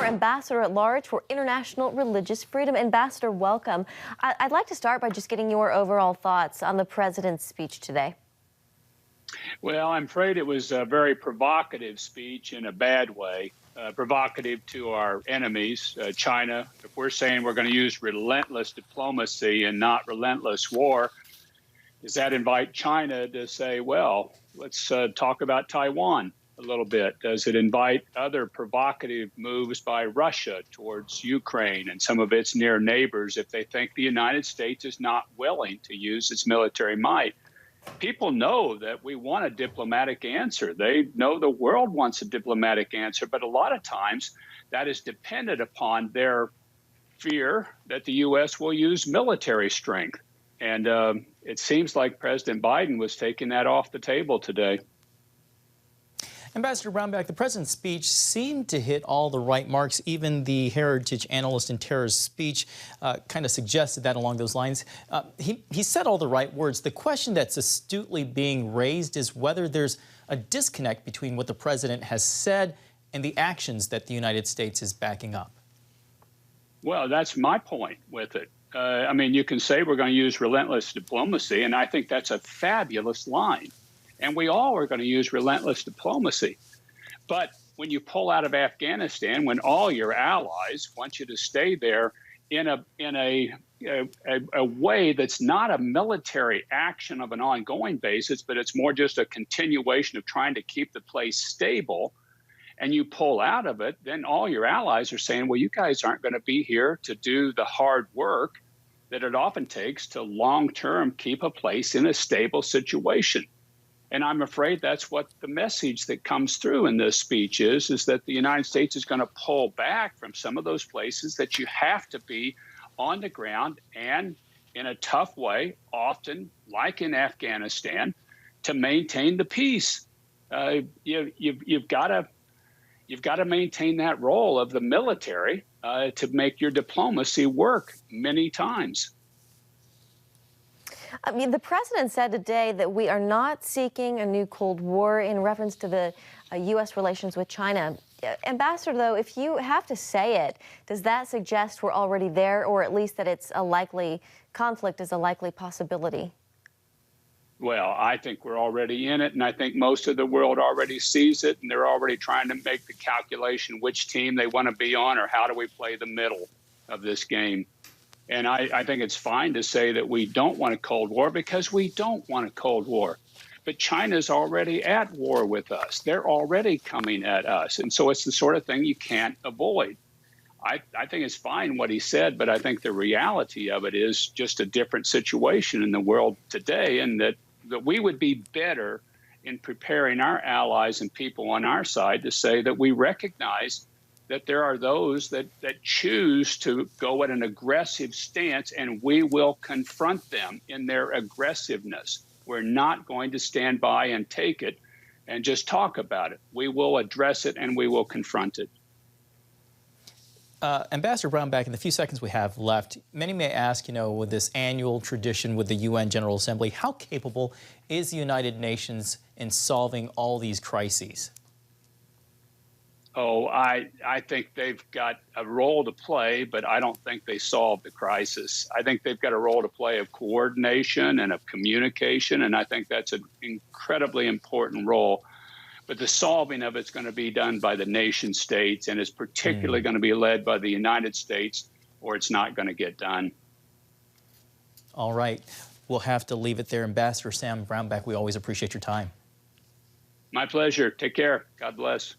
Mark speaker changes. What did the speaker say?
Speaker 1: Ambassador at Large for International Religious Freedom. Ambassador, welcome. I'd like to start by just getting your overall thoughts on the president's speech today.
Speaker 2: Well, I'm afraid it was a very provocative speech in a bad way, provocative to our enemies, China. If we're saying we're going to use relentless diplomacy and not relentless war, does that invite China to say, well, let's talk about Taiwan a little bit? Does it invite other provocative moves by Russia towards Ukraine and some of its near neighbors if they think the United States is not willing to use its military might? People know that we want a diplomatic answer. They know the world wants a diplomatic answer, but a lot of times that is dependent upon their fear that the U.S. will use military strength. And it seems like President Biden was taking that off the table today.
Speaker 3: Ambassador Brownback, the president's speech seemed to hit all the right marks. Even the heritage analyst in terror's speech kind of suggested that along those lines. He said all the right words. The question that's astutely being raised is whether there's a disconnect between what the president has said and the actions that the United States is backing up.
Speaker 2: Well, that's my point with it. I mean, you can say we're going to use relentless diplomacy, and I think that's a fabulous line. And we all are going to use relentless diplomacy. But when you pull out of Afghanistan, when all your allies want you to stay there in a way that's not a military action of an ongoing basis, but it's more just a continuation of trying to keep the place stable, and you pull out of it, then all your allies are saying, well, you guys aren't going to be here to do the hard work that it often takes to long-term keep a place in a stable situation. And I'm afraid that's what the message that comes through in this speech is that the United States is going to pull back from some of those places that you have to be on the ground and in a tough way, often like in Afghanistan, to maintain the peace. You've got to maintain that role of the military to make your diplomacy work many times.
Speaker 1: I mean, the president said today that we are not seeking a new Cold War in reference to the U.S. relations with China. Ambassador, though, if you have to say it, does that suggest we're already there, or at least that it's a likely conflict is a likely possibility?
Speaker 2: Well, I think we're already in it, and I think most of the world already sees it, and they're already trying to make the calculation which team they want to be on or how do we play the middle of this game. And I think it's fine to say that we don't want a Cold War because we don't want a Cold War. But China's already at war with us. They're already coming at us. And so it's the sort of thing you can't avoid. I think it's fine what he said, but I think the reality of it is just a different situation in the world today, and that we would be better in preparing our allies and people on our side to say that we recognize that there are those that choose to go at an aggressive stance, and we will confront them in their aggressiveness. We're not going to stand by and take it and just talk about it. We will address it and we will confront it.
Speaker 3: Ambassador Brownback, in the few seconds we have left, many may ask, with this annual tradition with the UN General Assembly, how capable is the United Nations in solving all these crises?
Speaker 2: Oh, I think they've got a role to play, but I don't think they solved the crisis. I think they've got a role to play of coordination and of communication, and I think that's an incredibly important role. But the solving of it's going to be done by the nation states, and it's particularly going to be led by the United States, or it's not going to get done.
Speaker 3: All right. We'll have to leave it there. Ambassador Sam Brownback, we always appreciate your time.
Speaker 2: My pleasure. Take care. God bless.